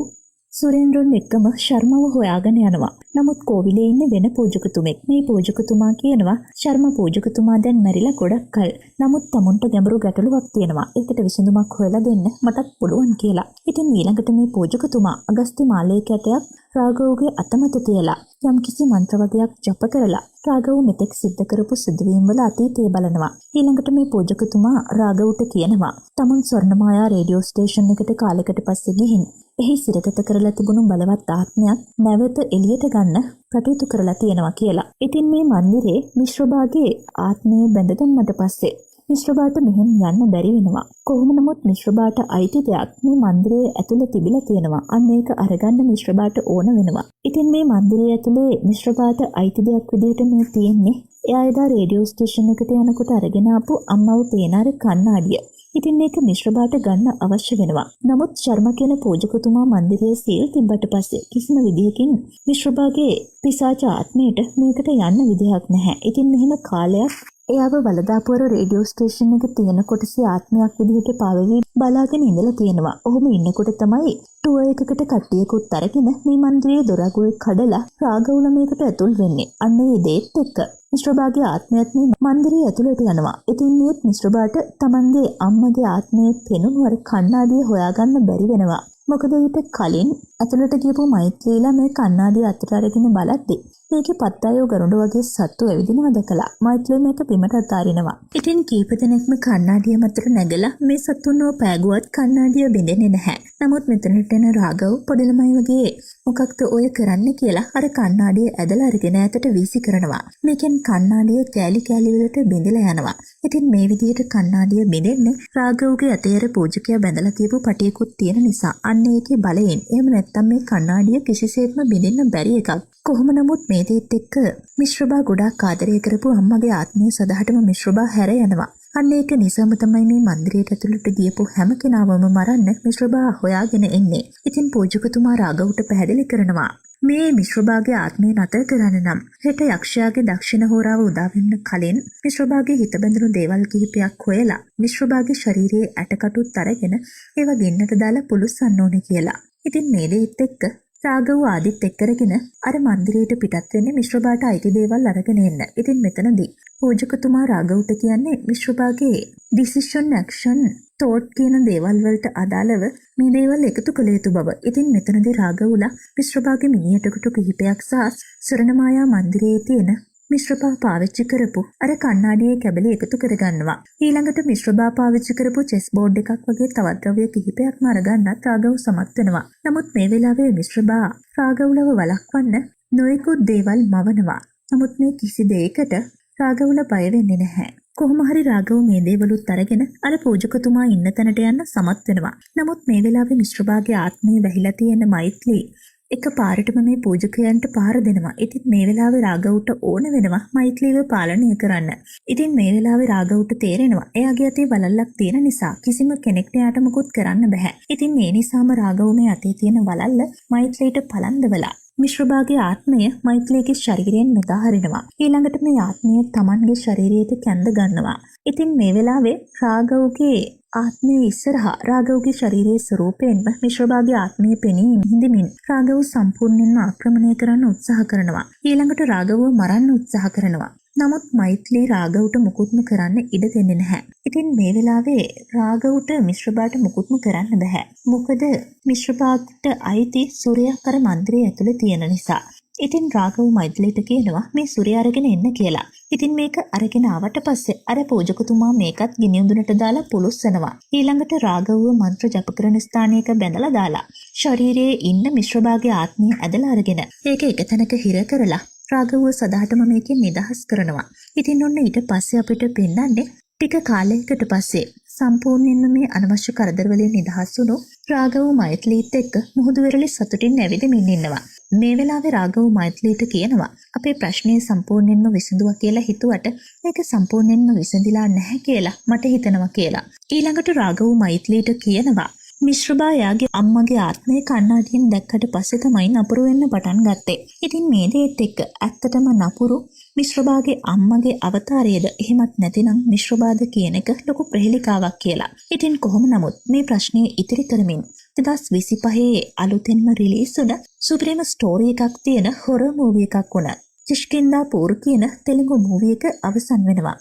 S1: සුරේන්ද්‍රන් එක්කම ශර්මව හොයාගෙන යනවා. නමුත් කෝවිලේ ඉන්න වෙන පූජකතුමෙක්. මේ පූජකතුමා කියනවා ශර්ම පූජකතුමා දැන් මැරිලා ගොඩක් කල්. නමුත් තමුන්ට ගැඹුරු ගැටලුවක් තියෙනවා. ඒකට විසඳුමක් හොයලා දෙන්න මටත් පුළුවන් කියලා. ඉතින් ඊළඟට මේ පූජකතුමා අගස්ති මාලයේ කැටයක් රාඝවගේ අතමත තියලා යම්කිසි මන්ත්‍ර වගේක් ජප කරලා රාඝව මෙතෙක් සිද්ධ කරපු සිදුවීම් වල අතීතය බලනවා. ඊළඟට මේ පූජකතුමා රාඝවට කියනවා තමුන් ස්වර්ණමායා රේඩියෝ ස්ටේෂන් එකට කාලයකට පස්සේ ගිහින් එහි සිරගත කරලා තිබුණු බලවත් ආත්මයක් නැවත එළියට ගන්න කටයුතු කරලා තියෙනවා කියලා. ඉතින් මේ මන්දිරේ මිශ්‍රබාගේ ආත්මය බැඳ දැම්මට පස්සේ මිශ්‍රබාට මෙහෙන් යන්න බැරි වෙනවා. කොහොම නමුත් මිශ්‍රබාට අයිති දෙයක් මේ මන්දිරයේ ඇතුළේ තිබිලා තියෙනවා. අන්න ඒක අරගන්න මිශ්‍රබාට ඕන වෙනවා. ඉතින් මේ මන්දිරයේ ඇතුළේ මිශ්‍රබාට අයිති දෙයක් විදිහට මේ තියෙන්නේ එයා එදා රේඩියෝ ස්ටේෂන් එකට යනකොට අරගෙන ආපු අම්මව පේන අර කණ්ණාඩිය. ඉතින් මේක මිශ්‍රබාට ගන්න අවශ්‍ය වෙනවා. නමුත් ශර්ම කියන පූජකතුමා මන්දිරයේ සීල් තිබ්බට පස්සේ කිසිම විදිහකින් මිශ්‍රබාගේ පිසාච ආත්මයට මේකට යන්න විදිහක් නැහැ. ඉතින් මෙහෙම කාලයක් එයාව වලදාපුවර රේඩියෝ ස්ටේෂන් එක තියෙන කොටසේ ආත්මයක් විදිහට පාවෙවි බලාගෙන ඉඳලා තියෙනවා. ඔහොම ඉන්නකොට තමයි ටුවර් එකකට කට්ටියකුත් අරගෙන මේ මන්දිරයේ දොරගුල් කඩලා රාඝවුල මේකට ඇතුල් වෙන්නේ. අන්න ඒ දේත් එක්ක මිශ්‍රබාගේ ආත්මයත් මේ මන්දිරයේ ඇතුළට යනවා. ඉතින් මේ මිශ්‍රබාට තමන්ගේ අම්මගේ ආත්මයේ පෙනුණු අර කණ්ණාඩිය හොයාගන්න බැරි වෙනවා. මොකද ඊට කලින් ඇතුළට ගියපු මෛත්‍රීලා මේ කණ්ණාඩිය අතට අරගෙන බලද්දි මේකේ පත්තයෝ ගරුඩ වගේ සත්තු ඇවිදිනවා දැකලා මෛත්‍රී මේක බිමට අතාරිනවා. ඉතින් කීප දෙනෙක්ම කණ්ණාඩිය මතට නැගලා මේ සතුන්ව පෑගුවත් කණ්ණාඩිය බිඳෙන්නේ නැහැ. නමුත් මෙතනට එන රාඝව පොඩි ළමයි වගේ මොකක්ද ඔය කරන්නේ කියලා අර කණ්ණාඩිය ඇදලා අරගෙන ඈතට වීසි කරනවා. මේකෙන් කණ්ණාඩිය කෑලි කෑලි වලට බිඳලා යනවා. ඉතින් මේ විදිහට කණ්ණාඩිය බිඳෙන්නේ රාඝවගේ අතේ අර පූජකයා බැඳලා තියපු පටියකුත් තියෙන නිසා. අන්න ඒකේ බලයෙන්. එහෙම නැත්නම් මේ කණ්ණාඩිය කිසිසේත්ම බිඳෙන්න බැරි එකක්. කොහොම නමුත් මේ දේත් එක්ක මිශ්‍රබා ගොඩාක් ආදරය කරපු අම්මගේ ආත්මය සදහටම මිශ්‍රබා හැර යනවා. අන්න ඒක නිසාම තමයි මේ මන්දිරයට ඇතුළට ගියපු හැම කෙනාවම මරන්න මිශ්‍රබා හොයාගෙන එන්නේ. ඉතින් පූජකතුමා රාඝවට පැහැදිලි කරනවා මේ මිශ්‍රබාගේ ආත්මය නතර කරන්න නම් හෙට යක්ෂයාගේ දක්ෂිණ හෝරාව උදා වෙන්න කලින් මිශ්‍රබාගේ හිත බැඳුණු දේවල් කිහිපයක් හොයලා මිශ්‍රබාගේ ශරීරයේ ඇටකටුත් අරගෙන ඒවා ගෙන්නට දාලා පුළුස්සන්න ඕනේ කියලා. ඉතින් මේ දේත් එක්ක රාඝව ආදිත් එක්කරගෙන අර මන්දිරයට පිටත් වෙන්නේ මිශ්‍රබාට අයිති දේවල් අරගෙන එන්න. ඉතින් මෙතනදී පූජකතුමා රාඝවට කියන්නේ මිශ්‍රබාගේ decision action thought කියන දේවල් වලට අදාළව මේ දේවල් එකතු කළ යුතු බව. ඉතින් මෙතනදී රාඝවලා මිශ්‍රබාගේ මිනිහටකට කිහිපයක් සහ සුරණමායා මන්දිරයේ තියෙන මිශ්‍රබා පාවිච්චි කරපු අර කණ්ණාඩියේ කැබලි එකතු කරගන්නවා. ඊළඟට මිශ්‍රබා පාවිච්චි කරපු චෙස් බෝඩ් එකක් වගේ තවත් ද්‍රව්‍ය කිහිපයක්ම අරගන්නත් රාඝව සමත් වෙනවා. නමුත් මේ වෙලාවේ මිශ්‍රබා රාඝවලව වළක්වන්න නොයෙකුත් දේවල් මවනවා. නමුත් මේ කිසි දෙයකට රාඝවල බය වෙන්නේ නැහැ. කොහොම හරි රාඝව මේ දේවලුත් අරගෙන අර පූජකතුමා ඉන්න තැනට යන්න සමත් වෙනවා. නමුත් මේ වෙලාවේ මිශ්‍රබාගේ ආත්මය වැහිලා තියෙන මෛත්‍රී එක පාරටම මේ පූජකයන්ට පාර දෙනවා. ඉතින් මේ වෙලාවේ රාඝවට ඕන වෙනවා මෛත්‍රීව පාලනය කරන්න. ඉතින් මේ වෙලාවේ රාඝවට තේරෙනවා එයාගේ අතේ වලල්ලක් තියෙන නිසා කිසිම කෙනෙක්ට යාට මුකුත් කරන්න බෑ. ඉතින් ඒ නිසාම රාඝව මේ අතේ තියෙන වලල්ල මෛත්‍රීට පලන්දවලා මිශ්‍රබාගේ ආත්මය මෛත්‍රීගේ ශරීරයෙන් මුදාහරිනවා. ඊළඟට මේ ආත්මය Tamanගේ ශරීරයට කැඳ ගන්නවා. ඉතින් මේ වෙලාවේ රාඝවගේ ආත්මය ඉස්සරහා රාඝවගේ ශරීරයේ ස්වරූපයෙන්ම මිශ්‍රබාගේ ආත්මය පෙනී හිඳමින් රාඝව සම්පූර්ණයෙන්ම ආක්‍රමණය කරන්න උත්සාහ කරනවා. ඊළඟට රාඝවව මරන්න උත්සාහ කරනවා. නමුත් මෛත්‍රී රාඝවට මුකුත්ම කරන්න ඉඩ දෙන්නේ නැහැ. ඉතින් මේ වෙලාවේ රාඝවට මිශ්‍රබාට මුකුත්ම කරන්න බෑ. මොකද මිශ්‍රබාට අයිති සූර්යයා කර මන්දිරයේ ඇතුලේ තියෙන නිසා. ඉතින් රාඝව මෛත්‍රීට කියනවා මේ සූර්යයා අරගෙන එන්න කියලා. ඉතින් මේක අරගෙන ආවට පස්සේ අර පූජකතුමා මේකත් ගිනි උඳුනට දාලා පුළුස්සනවා. ඊළඟට රාඝවව මන්ත්‍ර ජප කරන ස්ථානයක බැඳලා දාලා ශරීරයේ ඉන්න මිශ්‍රබාගේ ආත්මය ඇදලා අරගෙන ඒක එක තැනක හිර කරලා රාඝව සදාටම මේකෙන් නිදහස් කරනවා. ඉතින් ඔන්න ඊට පස්සේ අපිට පෙන්නන්නේ ටික කාලයකට පස්සේ සම්පූර්ණයෙන්ම මේ අනවශ්‍ය කරදර වලින් නිදහස් වුණු රාඝව මෛත්‍රීත් එක්ක මුහුදු වෙරළේ සතුටින් නැවිදමින් ඉන්නවා. මේ වෙලාවේ රාඝව මෛත්‍රීට කියනවා අපේ ප්‍රශ්නය සම්පූර්ණයෙන්ම විසඳුවා කියලා හිතුවට මේක සම්පූර්ණයෙන්ම විසඳිලා නැහැ කියලා මට හිතෙනවා කියලා. ඊළඟට රාඝව මෛත්‍රීට කියනවා මිශ්‍රබා යාගේ අම්මගේ ආත්මය කණ්ණාඩියෙන් දැක්කට පස්සේ තමයි නපුරු වෙන්න පටන් ගත්තේ. ඉතින් මේ දේත් එක්ක ඇත්තටම නපුරු මිශ්‍රබාගේ අම්මගේ අවතාරයේද එහෙමත් නැතිනම් මිශ්‍රබාද කියන එක ලොකු ප්‍රහෙලිකාවක් කියලා. ඉතින් කොහොම නමුත් මේ ප්‍රශ්නේ ඉතිරි කරමින් 2025 අලුතෙන්ම රිලීස් වුණ සුපිරිම ස්ටෝරි එකක් තියෙන හොරර් මූවි එකක් වුණ කිෂ්කින්දාපූර් කියන තෙලුගු මූවි එක අවසන් වෙනවා.